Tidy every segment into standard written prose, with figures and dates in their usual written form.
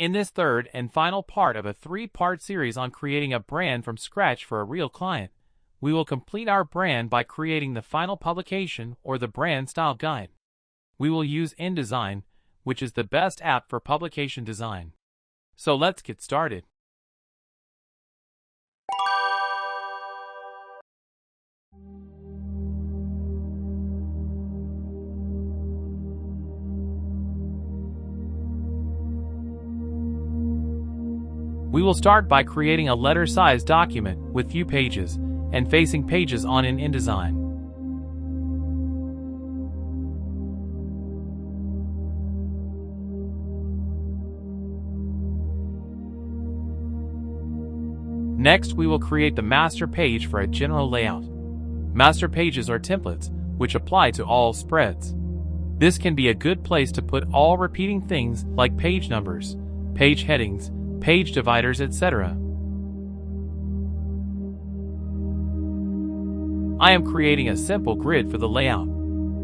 In this third and final part of a three-part series on creating a brand from scratch for a real client, we will complete our brand by creating the final publication or the brand style guide. We will use InDesign, which is the best app for publication design. So let's get started. We will start by creating a letter-sized document with few pages and facing pages on in InDesign. Next, we will create the master page for a general layout. Master pages are templates, which apply to all spreads. This can be a good place to put all repeating things like page numbers, page headings, page dividers, etc. I am creating a simple grid for the layout.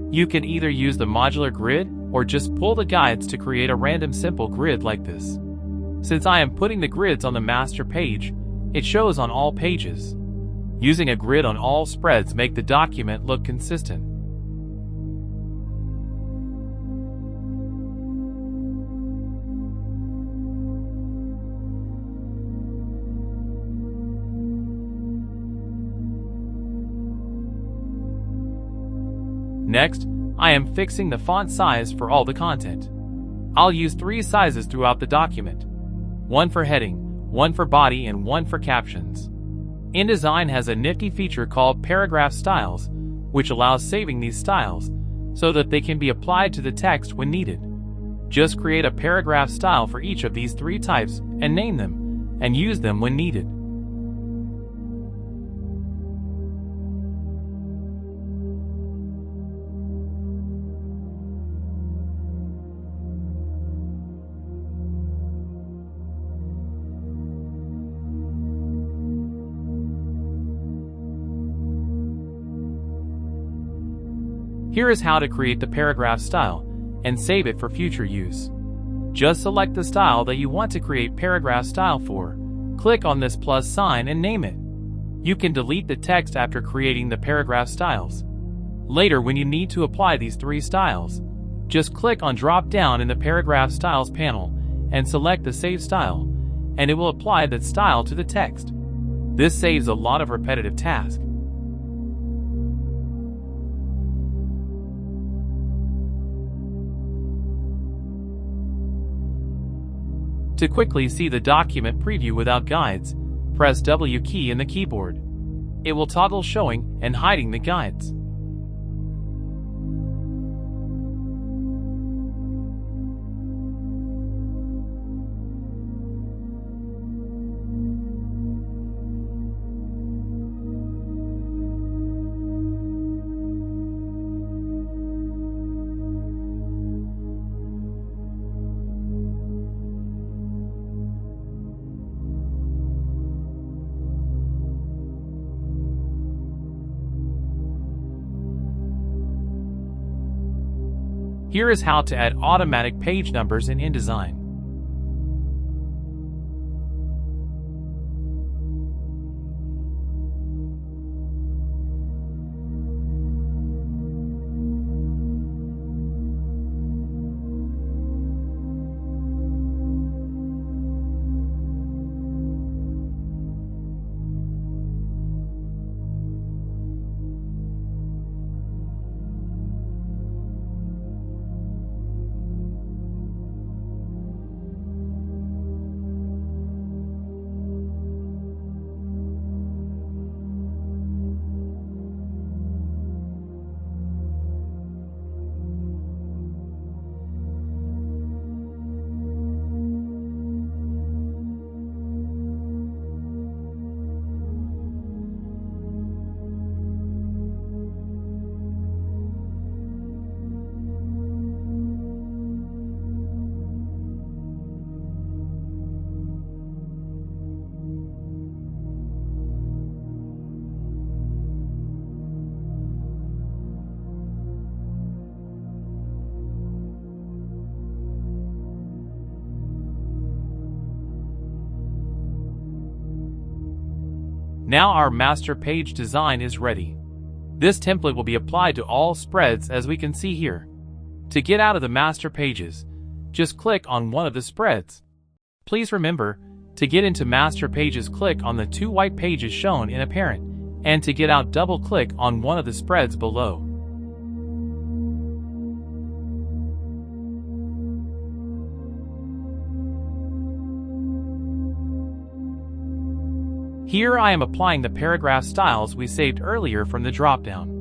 You can either use the modular grid or just pull the guides to create a random simple grid like this. Since I am putting the grids on the master page, it shows on all pages. Using a grid on all spreads make the document look consistent. Next, I am fixing the font size for all the content. I'll use 3 sizes throughout the document. One for heading, one for body, and one for captions. InDesign has a nifty feature called paragraph styles, which allows saving these styles so that they can be applied to the text when needed. Just create a paragraph style for each of these 3 types and name them, and use them when needed. Here is how to create the paragraph style and save it for future use. Just select the style that you want to create paragraph style for, click on this plus sign and name it. You can delete the text after creating the paragraph styles. Later, when you need to apply these 3 styles, just click on drop down in the paragraph styles panel and select the save style, and it will apply that style to the text. This saves a lot of repetitive tasks. To quickly see the document preview without guides, press W key in the keyboard. It will toggle showing and hiding the guides. Here is how to add automatic page numbers in InDesign. Now our master page design is ready. This template will be applied to all spreads as we can see here. To get out of the master pages, just click on one of the spreads. Please remember, to get into master pages, click on the 2 white pages shown in a parent, and to get out, double-click on one of the spreads below. Here I am applying the paragraph styles we saved earlier from the dropdown.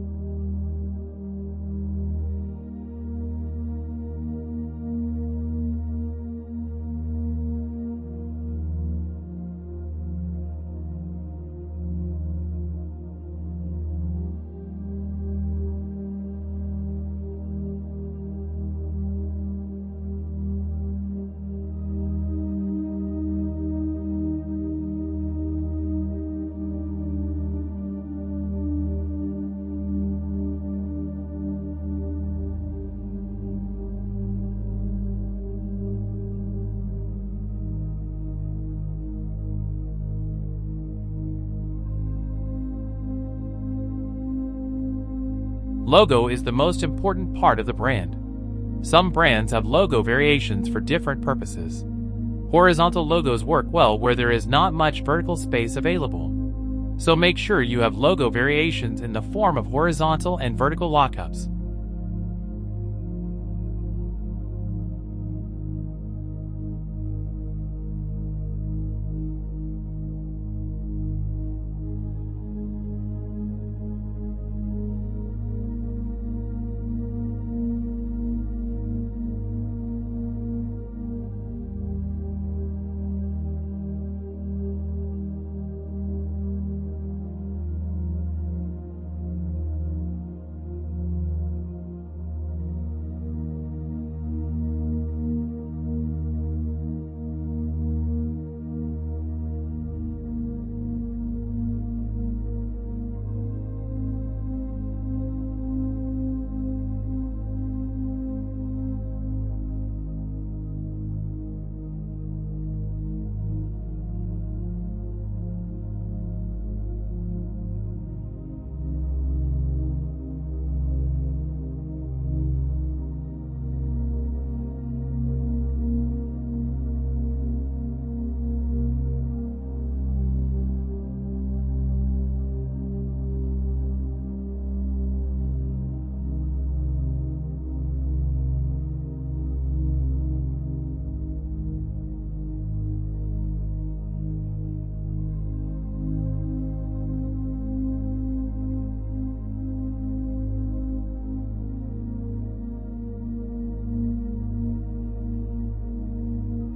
Logo is the most important part of the brand. Some brands have logo variations for different purposes. Horizontal logos work well where there is not much vertical space available. So make sure you have logo variations in the form of horizontal and vertical lockups.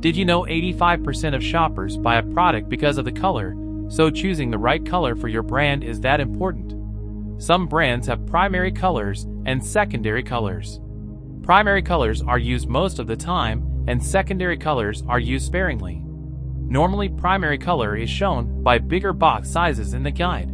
Did you know 85% of shoppers buy a product because of the color, so choosing the right color for your brand is that important? Some brands have primary colors and secondary colors. Primary colors are used most of the time, and secondary colors are used sparingly. Normally, primary color is shown by bigger box sizes in the guide.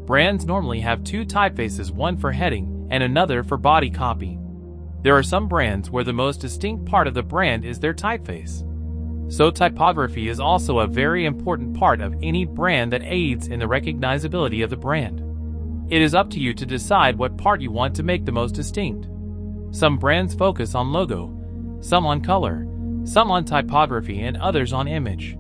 Brands normally have 2 typefaces, one for heading and another for body copy. There are some brands where the most distinct part of the brand is their typeface. So typography is also a very important part of any brand that aids in the recognizability of the brand. It is up to you to decide what part you want to make the most distinct. Some brands focus on logo, some on color, some on typography, and others on image.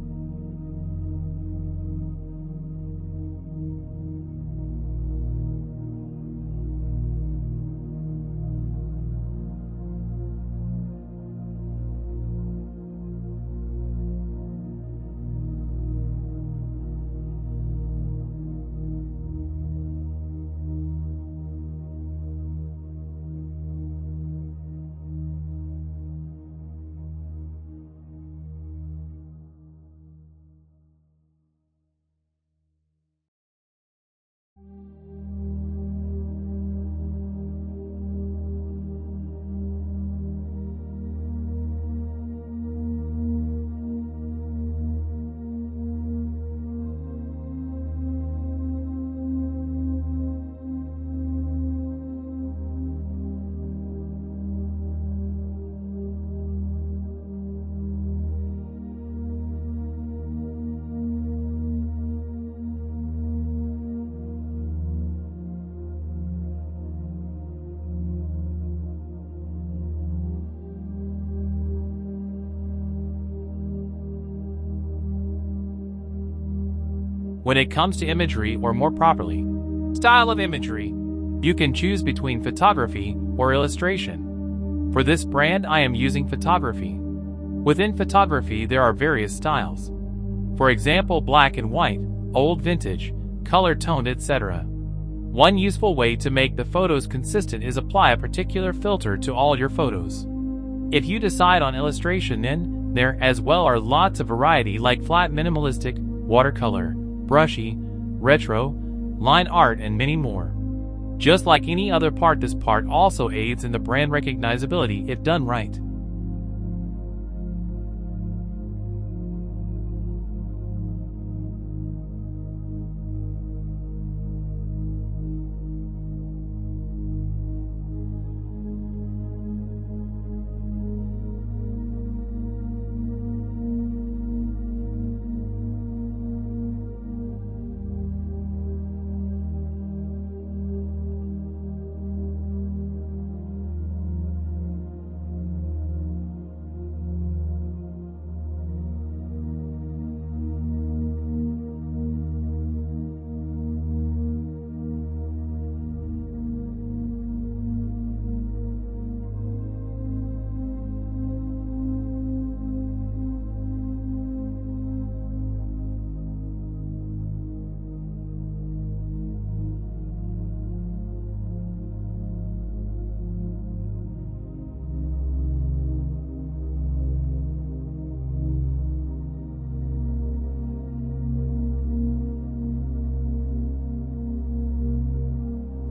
When it comes to imagery, or more properly, style of imagery, you can choose between photography or illustration. For this brand, I am using photography. Within photography, there are various styles. For example, black and white, old vintage, color toned, etc. One useful way to make the photos consistent is apply a particular filter to all your photos. If you decide on illustration, then there as well are lots of variety like flat, minimalistic, watercolor, brushy, retro, line art, and many more. Just like any other part, this part also aids in the brand recognizability if done right.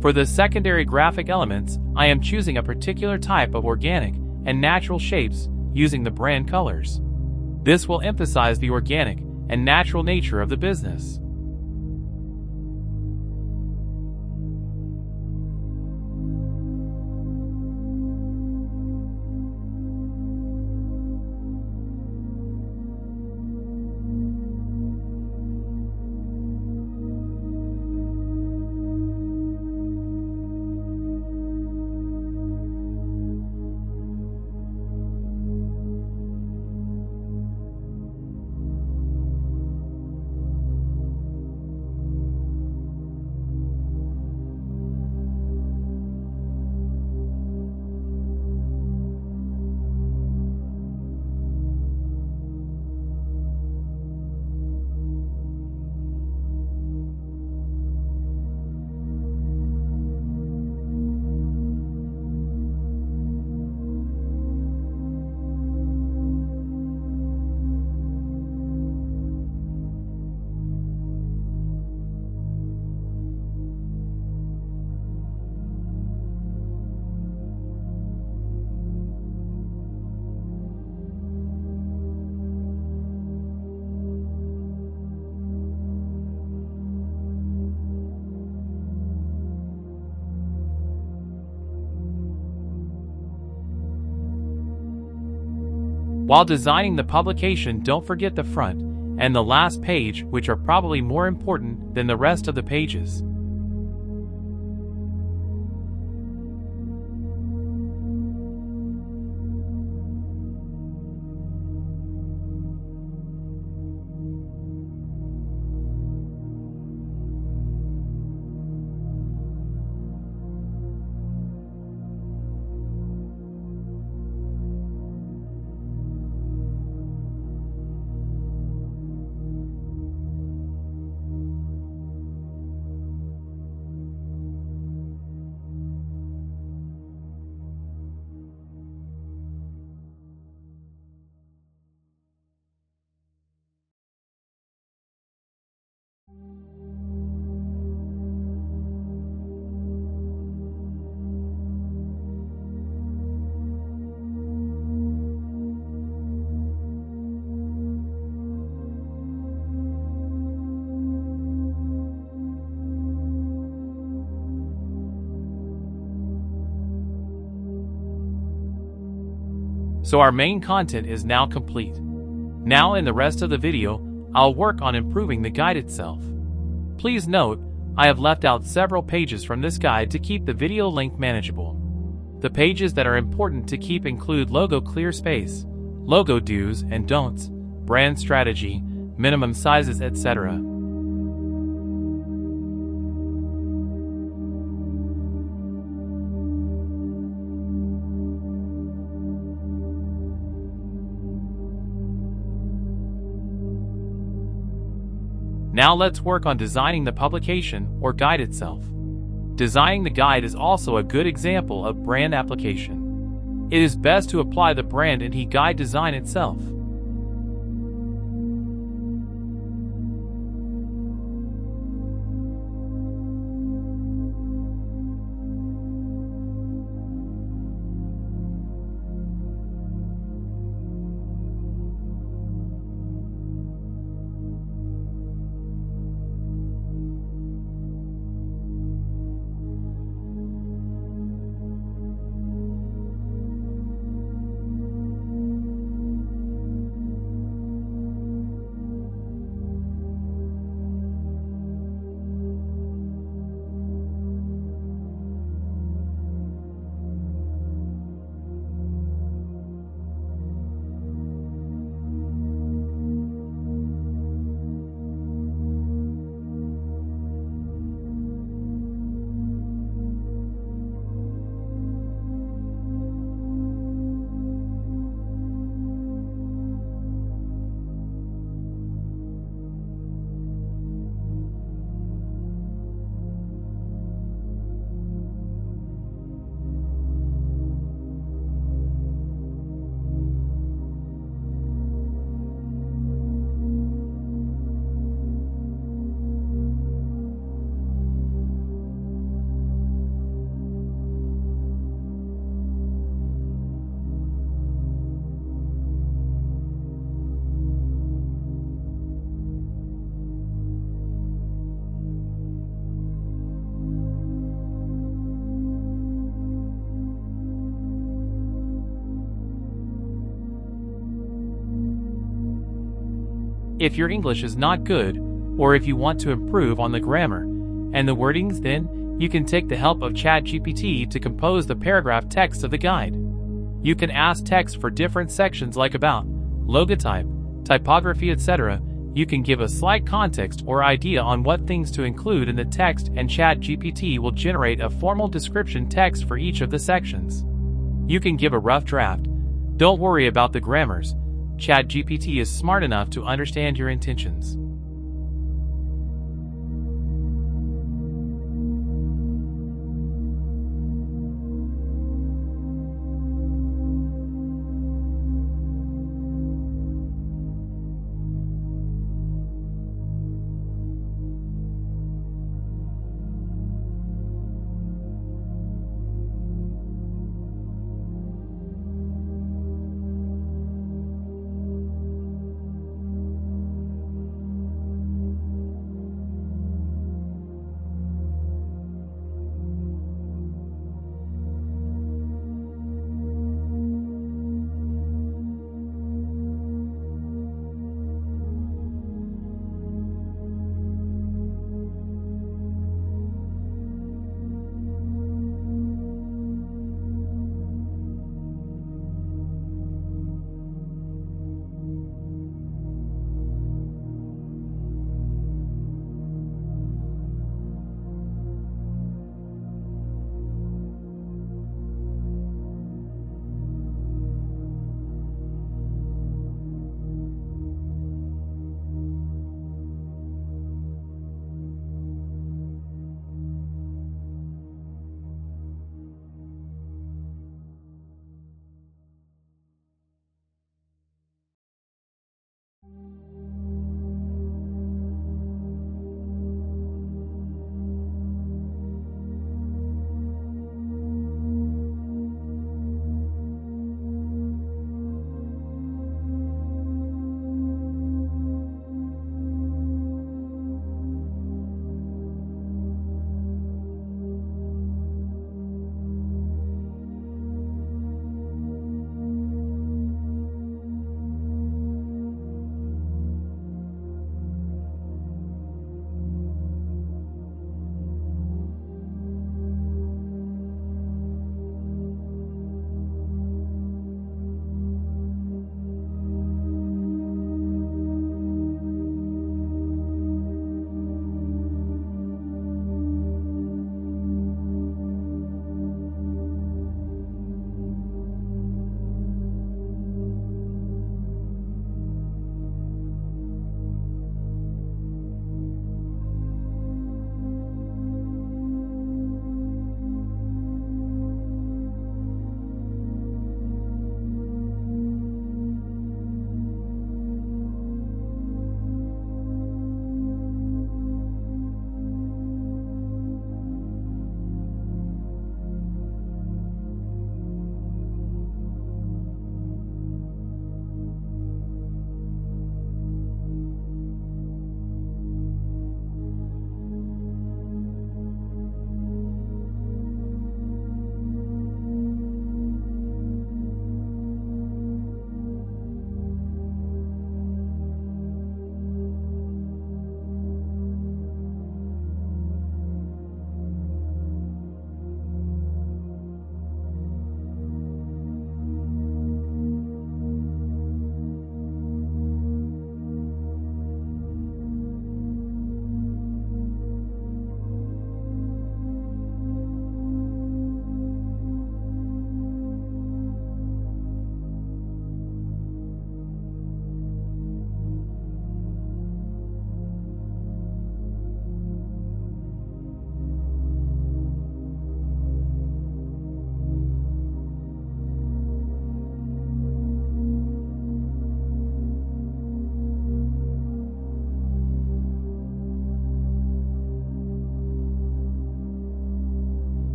For the secondary graphic elements, I am choosing a particular type of organic and natural shapes using the brand colors. This will emphasize the organic and natural nature of the business. While designing the publication, don't forget the front and the last page, which are probably more important than the rest of the pages. So our main content is now complete. Now in the rest of the video, I'll work on improving the guide itself. Please note, I have left out several pages from this guide to keep the video length manageable. The pages that are important to keep include logo clear space, logo do's and don'ts, brand strategy, minimum sizes, etc. Now let's work on designing the publication or guide itself. Designing the guide is also a good example of brand application. It is best to apply the brand in the guide design itself. If your English is not good, or if you want to improve on the grammar and the wordings, then you can take the help of ChatGPT to compose the paragraph text of the guide. You can ask text for different sections like about, logotype, typography, etc. You can give a slight context or idea on what things to include in the text, and ChatGPT will generate a formal description text for each of the sections. You can give a rough draft. Don't worry about the grammars. ChatGPT is smart enough to understand your intentions.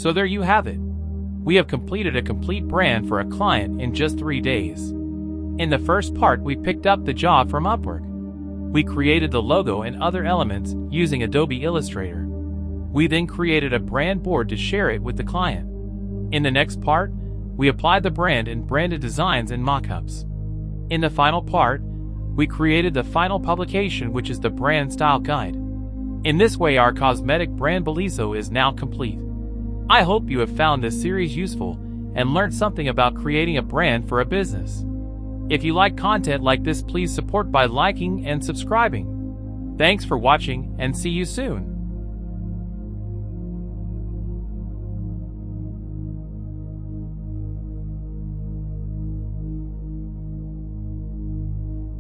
So there you have it. We have completed a complete brand for a client in just 3 days. In the first part, we picked up the job from Upwork. We created the logo and other elements using Adobe Illustrator. We then created a brand board to share it with the client. In the next part, we applied the brand and branded designs in mockups. In the final part, we created the final publication, which is the brand style guide. In this way, our cosmetic brand Baaliso is now complete. I hope you have found this series useful and learned something about creating a brand for a business. If you like content like this, please support by liking and subscribing. Thanks for watching and see you soon.